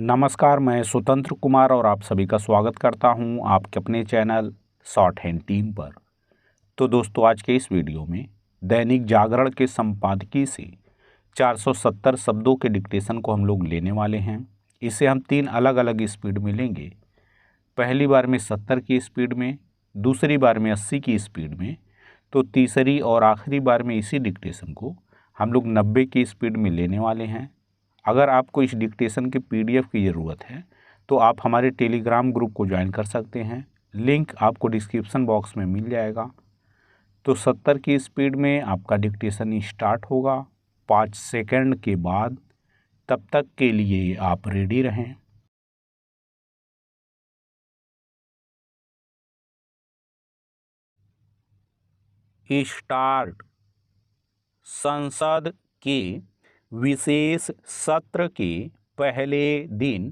नमस्कार, मैं स्वतंत्र कुमार और आप सभी का स्वागत करता हूं आपके अपने चैनल शॉर्ट हैंड टीम पर। तो दोस्तों, आज के इस वीडियो में दैनिक जागरण के संपादकीय से 470 शब्दों के डिक्टेशन को हम लोग लेने वाले हैं। इसे हम 3 अलग अलग स्पीड में लेंगे। पहली बार में 70 की स्पीड में, दूसरी बार में 80 की स्पीड में, तो तीसरी और आखिरी बार में इसी डिक्टेशन को हम लोग 90 की स्पीड में लेने वाले हैं। अगर आपको इस डिक्टेशन के पीडीएफ की ज़रूरत है तो आप हमारे टेलीग्राम ग्रुप को ज्वाइन कर सकते हैं। लिंक आपको डिस्क्रिप्शन बॉक्स में मिल जाएगा। तो 70 की स्पीड में आपका डिक्टेशन स्टार्ट होगा 5 सेकंड के बाद। तब तक के लिए आप रेडी रहें। स्टार्ट। संसद के विशेष सत्र के पहले दिन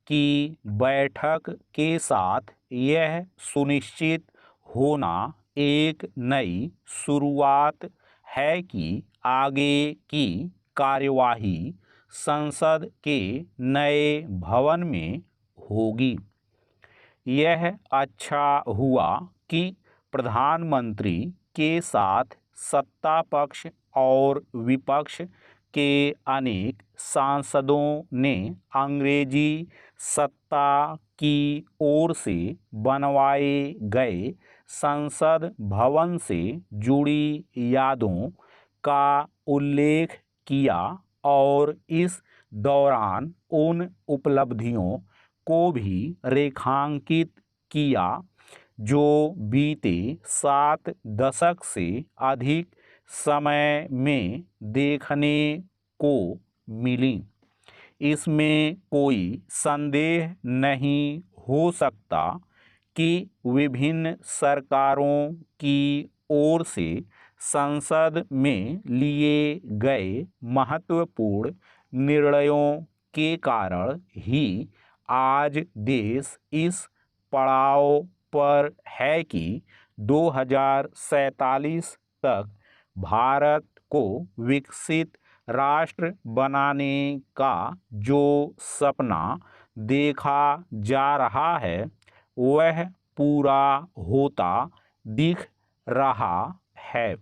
की बैठक के साथ यह सुनिश्चित होना एक नई शुरुआत है कि आगे की कार्यवाही संसद के नए भवन में होगी। यह अच्छा हुआ कि प्रधानमंत्री के साथ सत्ता पक्ष और विपक्ष के अनेक सांसदों ने अंग्रेजी सत्ता की ओर से बनवाए गए संसद भवन से जुड़ी यादों का उल्लेख किया और इस दौरान उन उपलब्धियों को भी रेखांकित किया जो बीते 7 दशक से अधिक समय में देखने को मिली। इसमें कोई संदेह नहीं हो सकता कि विभिन्न सरकारों की ओर से संसद में लिए गए महत्वपूर्ण निर्णयों के कारण ही आज देश इस पड़ाव पर है कि 2047 तक भारत को विकसित राष्ट्र बनाने का जो सपना देखा जा रहा है वह पूरा होता दिख रहा है।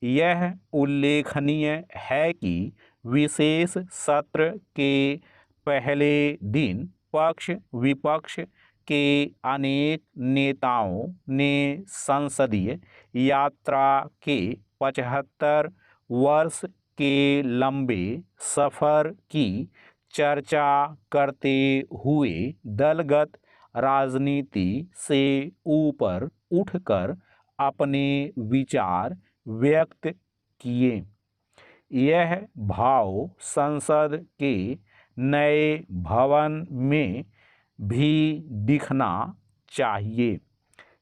यह उल्लेखनीय है कि विशेष सत्र के पहले दिन पक्ष विपक्ष के अनेक नेताओं ने संसदीय यात्रा के 75 वर्ष के लंबे सफ़र की चर्चा करते हुए दलगत राजनीति से ऊपर उठकर अपने विचार व्यक्त किए। यह भाव संसद के नए भवन में भी दिखना चाहिए।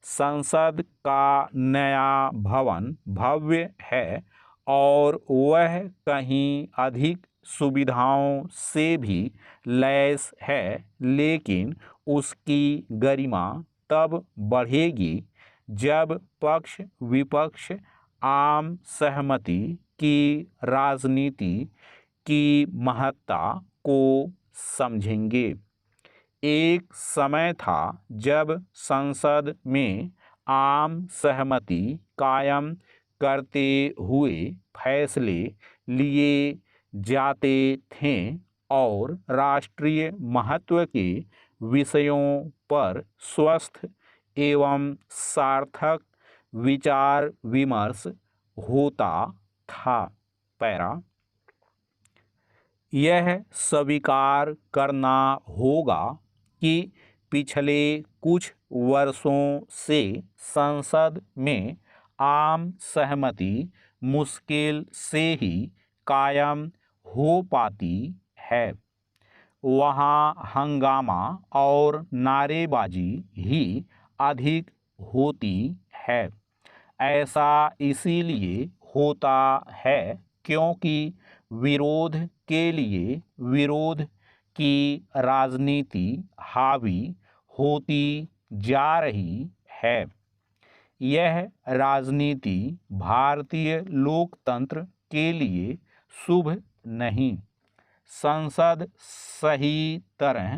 संसद का नया भवन भव्य है और वह कहीं अधिक सुविधाओं से भी लैस है, लेकिन उसकी गरिमा तब बढ़ेगी जब पक्ष विपक्ष आम सहमति की राजनीति की महत्ता को समझेंगे। एक समय था जब संसद में आम सहमति कायम करते हुए फैसले लिए जाते थे और राष्ट्रीय महत्व के विषयों पर स्वस्थ एवं सार्थक विचार विमर्श होता था। पैरा। यह स्वीकार करना होगा कि पिछले कुछ वर्षों से संसद में आम सहमति मुश्किल से ही कायम हो पाती है। वहाँ हंगामा और नारेबाजी ही अधिक होती है। ऐसा इसीलिए होता है क्योंकि विरोध के लिए विरोध की राजनीति हावी होती जा रही है। यह राजनीति भारतीय लोकतंत्र के लिए शुभ नहीं। संसद सही तरह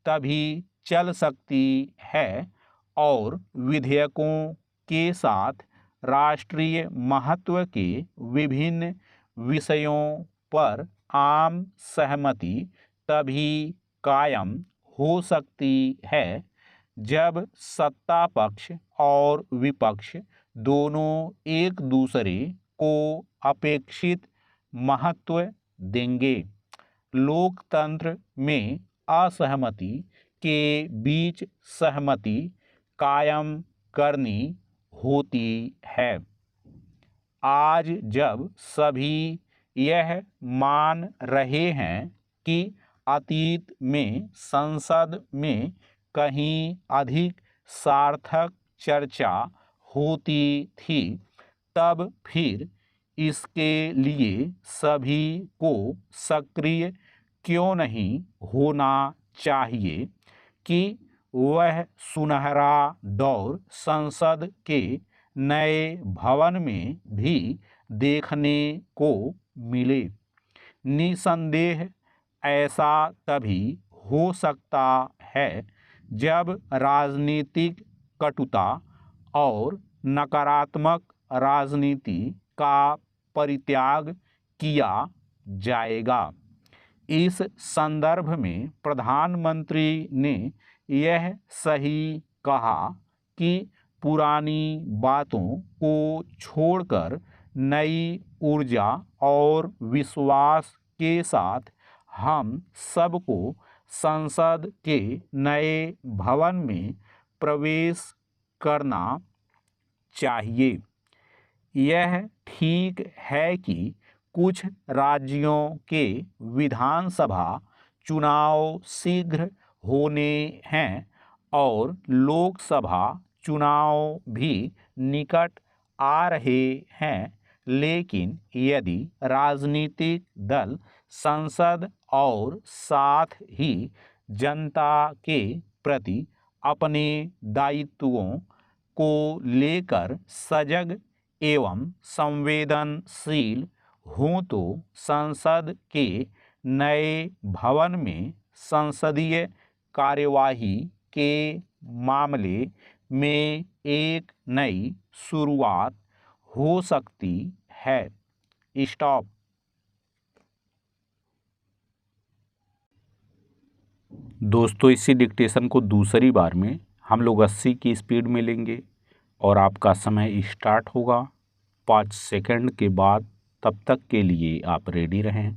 तभी चल सकती है और विधेयकों के साथ राष्ट्रीय महत्व के विभिन्न विषयों पर आम सहमति तभी कायम हो सकती है जब सत्ता पक्ष और विपक्ष दोनों एक दूसरे को अपेक्षित महत्व देंगे। लोकतंत्र में असहमति के बीच सहमति कायम करनी होती है। आज जब सभी यह मान रहे हैं कि अतीत में संसद में कहीं अधिक सार्थक चर्चा होती थी, तब फिर इसके लिए सभी को सक्रिय क्यों नहीं होना चाहिए कि वह सुनहरा दौर संसद के नए भवन में भी देखने को मिले। निसंदेह ऐसा तभी हो सकता है जब राजनीतिक कटुता और नकारात्मक राजनीति का परित्याग किया जाएगा। इस संदर्भ में प्रधानमंत्री ने यह सही कहा कि पुरानी बातों को छोड़कर नई ऊर्जा और विश्वास के साथ हम सबको संसद के नए भवन में प्रवेश करना चाहिए। यह ठीक है कि कुछ राज्यों के विधानसभा चुनाव शीघ्र होने हैं और लोकसभा चुनाव भी निकट आ रहे हैं, लेकिन यदि राजनीतिक दल संसद और साथ ही जनता के प्रति अपने दायित्वों को लेकर सजग एवं संवेदनशील हों तो संसद के नए भवन में संसदीय कार्यवाही के मामले में एक नई शुरुआत हो सकती है। स्टॉप। दोस्तों, इसी डिक्टेशन को दूसरी बार में हम लोग 80 की स्पीड में लेंगे और आपका समय स्टार्ट होगा 5 सेकंड के बाद। तब तक के लिए आप रेडी रहें।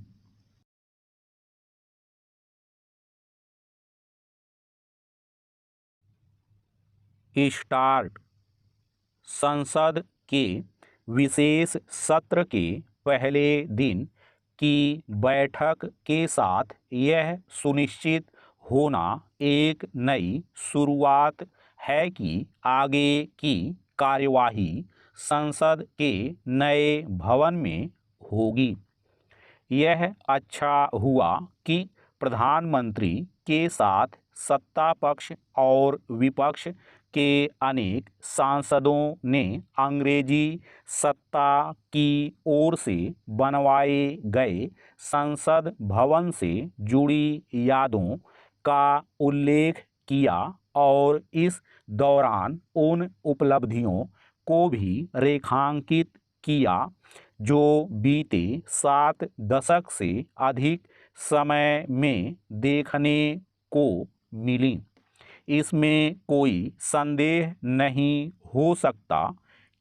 स्टार्ट। संसद के विशेष सत्र के पहले दिन की बैठक के साथ यह सुनिश्चित होना एक नई शुरुआत है कि आगे की कार्यवाही संसद के नए भवन में होगी। यह अच्छा हुआ कि प्रधानमंत्री के साथ सत्ता पक्ष और विपक्ष के अनेक सांसदों ने अंग्रेजी सत्ता की ओर से बनवाए गए संसद भवन से जुड़ी यादों का उल्लेख किया और इस दौरान उन उपलब्धियों को भी रेखांकित किया जो बीते 7 दशक से अधिक समय में देखने को मिली। इसमें कोई संदेह नहीं हो सकता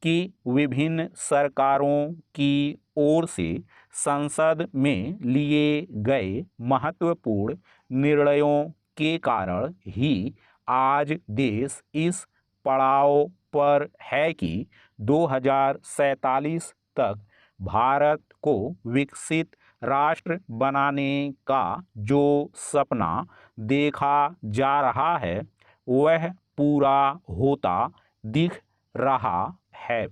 कि विभिन्न सरकारों की ओर से संसद में लिए गए महत्वपूर्ण निर्णयों के कारण ही आज देश इस पड़ाव पर है कि 2047 तक भारत को विकसित राष्ट्र बनाने का जो सपना देखा जा रहा है वह पूरा होता दिख रहा है।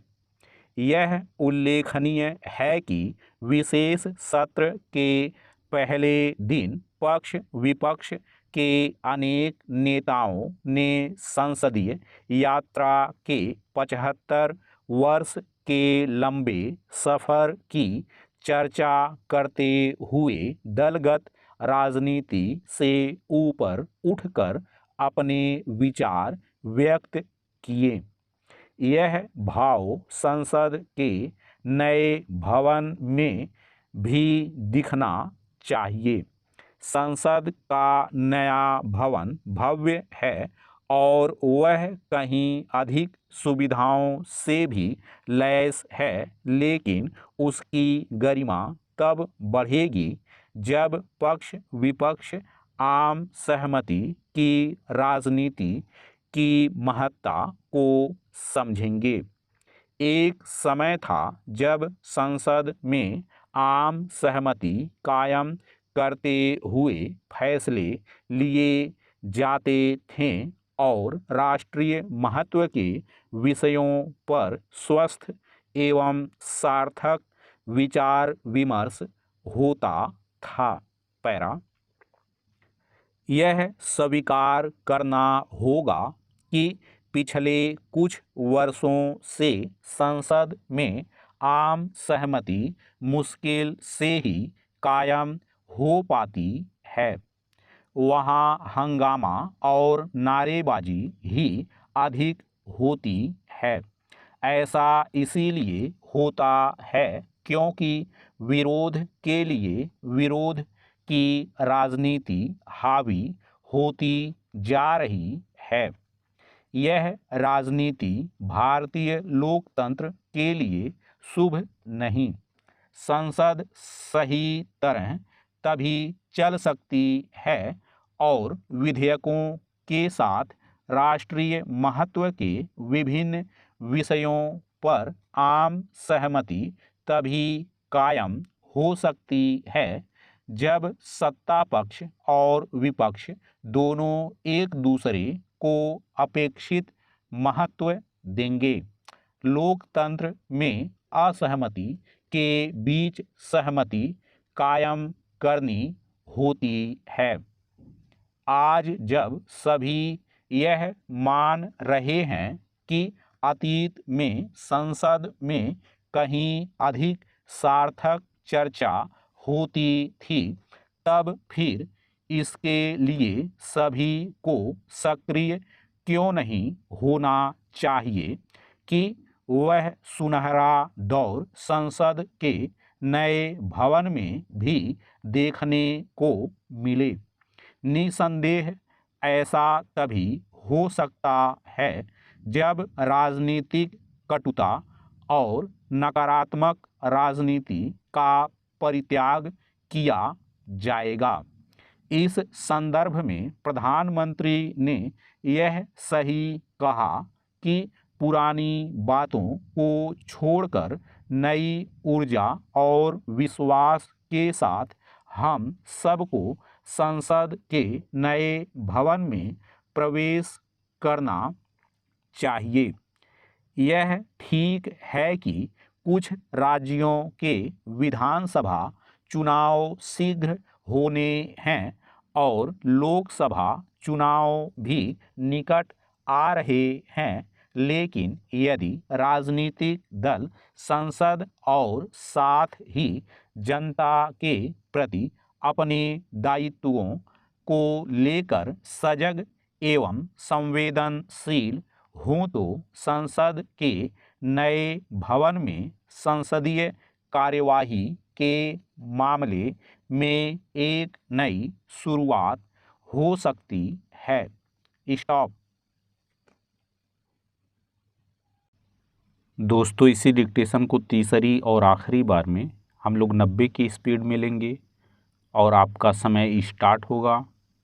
यह उल्लेखनीय है कि विशेष सत्र के पहले दिन पक्ष विपक्ष के अनेक नेताओं ने संसदीय यात्रा के 75 वर्ष के लंबे सफर की चर्चा करते हुए दलगत राजनीति से ऊपर उठकर अपने विचार व्यक्त किए। यह भाव संसद के नए भवन में भी दिखना चाहिए। संसद का नया भवन भव्य है और वह कहीं अधिक सुविधाओं से भी लैस है, लेकिन उसकी गरिमा तब बढ़ेगी जब पक्ष विपक्ष आम सहमति की राजनीति की महत्ता को समझेंगे। एक समय था जब संसद में आम सहमति कायम करते हुए फैसले लिए जाते थे और राष्ट्रीय महत्व के विषयों पर स्वस्थ एवं सार्थक विचार विमर्श होता था। पैरा यह स्वीकार करना होगा कि पिछले कुछ वर्षों से संसद में आम सहमति मुश्किल से ही कायम हो पाती है। वहाँ हंगामा और नारेबाजी ही अधिक होती है। ऐसा इसीलिए होता है क्योंकि विरोध के लिए विरोध की राजनीति हावी होती जा रही है। यह राजनीति भारतीय लोकतंत्र के लिए शुभ नहीं। संसद सही तरह तभी चल सकती है और विधेयकों के साथ राष्ट्रीय महत्व के विभिन्न विषयों पर आम सहमति तभी कायम हो सकती है जब सत्ता पक्ष और विपक्ष दोनों एक दूसरे को अपेक्षित महत्व देंगे। लोकतंत्र में असहमति के बीच सहमति कायम करनी होती है। आज जब सभी यह मान रहे हैं कि अतीत में संसद में कहीं अधिक सार्थक चर्चा होती थी, तब फिर इसके लिए सभी को सक्रिय क्यों नहीं होना चाहिए कि वह सुनहरा दौर संसद के नए भवन में भी देखने को मिले। निसंदेह ऐसा तभी हो सकता है जब राजनीतिक कटुता और नकारात्मक राजनीति का परित्याग किया जाएगा। इस संदर्भ में प्रधानमंत्री ने यह सही कहा कि पुरानी बातों को छोड़कर नई ऊर्जा और विश्वास के साथ हम सबको संसद के नए भवन में प्रवेश करना चाहिए। यह ठीक है कि कुछ राज्यों के विधानसभा चुनाव शीघ्र होने हैं और लोकसभा चुनाव भी निकट आ रहे हैं, लेकिन यदि राजनीतिक दल संसद और साथ ही जनता के प्रति अपने दायित्वों को लेकर सजग एवं संवेदनशील हों तो संसद के नए भवन में संसदीय कार्यवाही के मामले में एक नई शुरुआत हो सकती है। स्टॉप। दोस्तों, इसी डिक्टेशन को तीसरी और आखिरी बार में हम लोग 90 की स्पीड में लेंगे और आपका समय स्टार्ट होगा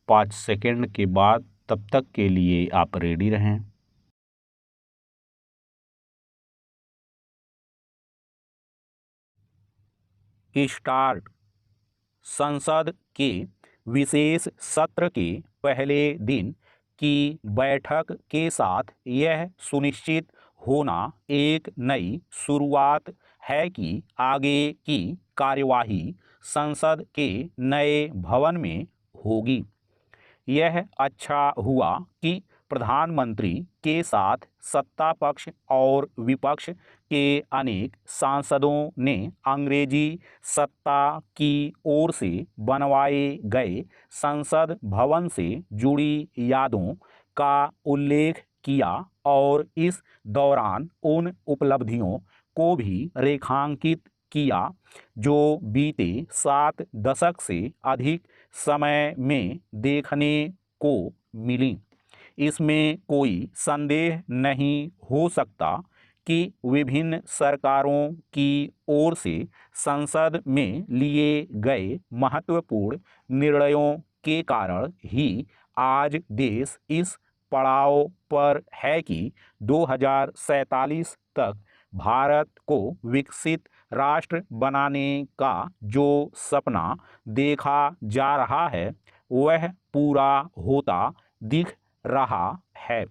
5 सेकंड के बाद। तब तक के लिए आप रेडी रहें। स्टार्ट। संसद के विशेष सत्र के पहले दिन की बैठक के साथ यह सुनिश्चित होना एक नई शुरुआत है कि आगे की कार्यवाही संसद के नए भवन में होगी। यह अच्छा हुआ कि प्रधानमंत्री के साथ सत्ता पक्ष और विपक्ष के अनेक सांसदों ने अंग्रेजी सत्ता की ओर से बनवाए गए संसद भवन से जुड़ी यादों का उल्लेख किया और इस दौरान उन उपलब्धियों को भी रेखांकित किया जो बीते 7 दशक से अधिक समय में देखने को मिली। इसमें कोई संदेह नहीं हो सकता कि विभिन्न सरकारों की ओर से संसद में लिए गए महत्वपूर्ण निर्णयों के कारण ही आज देश इस पड़ाव पर है कि 2047 तक भारत को विकसित राष्ट्र बनाने का जो सपना देखा जा रहा है वह पूरा होता दिख रहा है।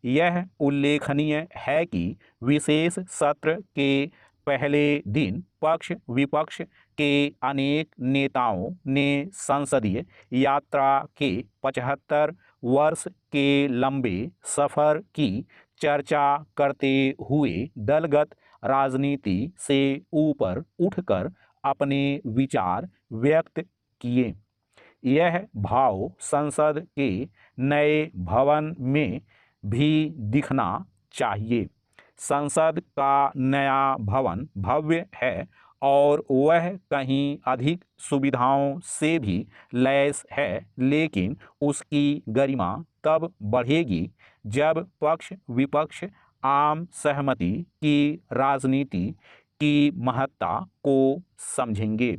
यह उल्लेखनीय है कि विशेष सत्र के पहले दिन पक्ष विपक्ष के अनेक नेताओं ने संसदीय यात्रा के 75 वर्ष के लंबे सफर की चर्चा करते हुए दलगत राजनीति से ऊपर उठकर अपने विचार व्यक्त किए। यह भाव संसद के नए भवन में भी दिखना चाहिए। संसद का नया भवन भव्य है और वह कहीं अधिक सुविधाओं से भी लैस है, लेकिन उसकी गरिमा तब बढ़ेगी जब पक्ष विपक्ष आम सहमति की राजनीति की महत्ता को समझेंगे।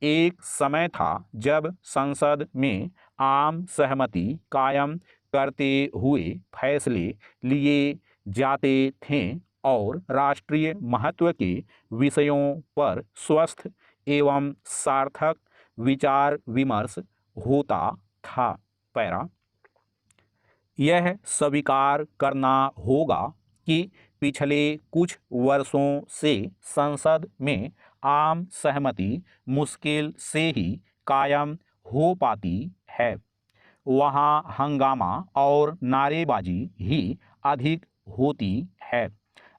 एक समय था जब संसद में आम सहमति कायम करते हुए फैसले लिए जाते थे और राष्ट्रीय महत्व के विषयों पर स्वस्थ एवं सार्थक विचार विमर्श होता था। पैरा यह स्वीकार करना होगा कि पिछले कुछ वर्षों से संसद में आम सहमति मुश्किल से ही कायम हो पाती है। वहाँ हंगामा और नारेबाजी ही अधिक होती है।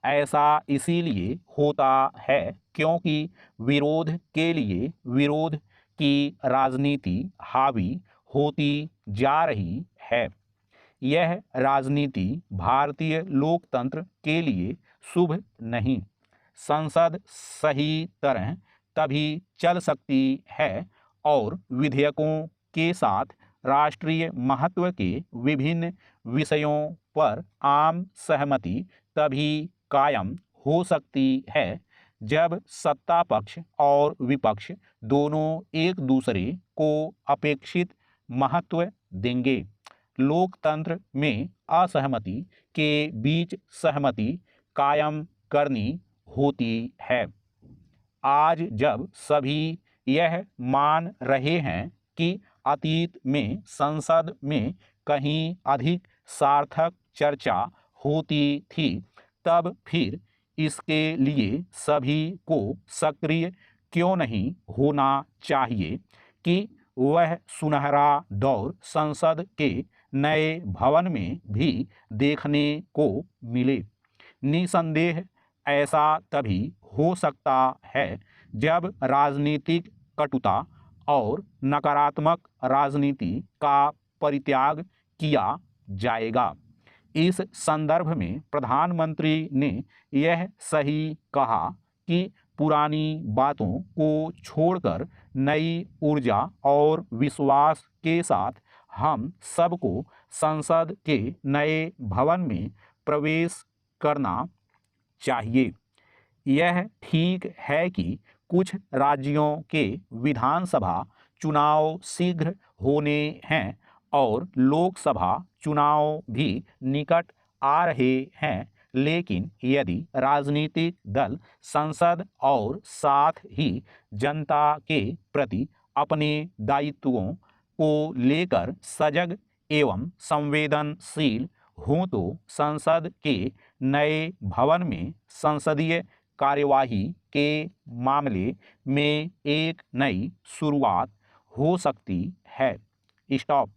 ऐसा इसीलिए होता है क्योंकि विरोध के लिए विरोध की राजनीति हावी होती जा रही है। यह राजनीति भारतीय लोकतंत्र के लिए शुभ नहीं। संसद सही तरह तभी चल सकती है और विधेयकों के साथ राष्ट्रीय महत्व के विभिन्न विषयों पर आम सहमति तभी कायम हो सकती है जब सत्ता पक्ष और विपक्ष दोनों एक दूसरे को अपेक्षित महत्व देंगे। लोकतंत्र में असहमति के बीच सहमति कायम करनी होती है। आज जब सभी यह मान रहे हैं कि अतीत में संसद में कहीं अधिक सार्थक चर्चा होती थी, तब फिर इसके लिए सभी को सक्रिय क्यों नहीं होना चाहिए कि वह सुनहरा दौर संसद के नए भवन में भी देखने को मिले। निसंदेह ऐसा तभी हो सकता है जब राजनीतिक कटुता और नकारात्मक राजनीति का परित्याग किया जाएगा। इस संदर्भ में प्रधानमंत्री ने यह सही कहा कि पुरानी बातों को छोड़कर नई ऊर्जा और विश्वास के साथ हम सबको संसद के नए भवन में प्रवेश करना चाहिए। यह ठीक है कि कुछ राज्यों के विधानसभा चुनाव शीघ्र होने हैं और लोकसभा चुनाव भी निकट आ रहे हैं, लेकिन यदि राजनीतिक दल संसद और साथ ही जनता के प्रति अपने दायित्वों को लेकर सजग एवं संवेदनशील हों तो संसद के नए भवन में संसदीय कार्यवाही के मामले में एक नई शुरुआत हो सकती है। स्टॉप।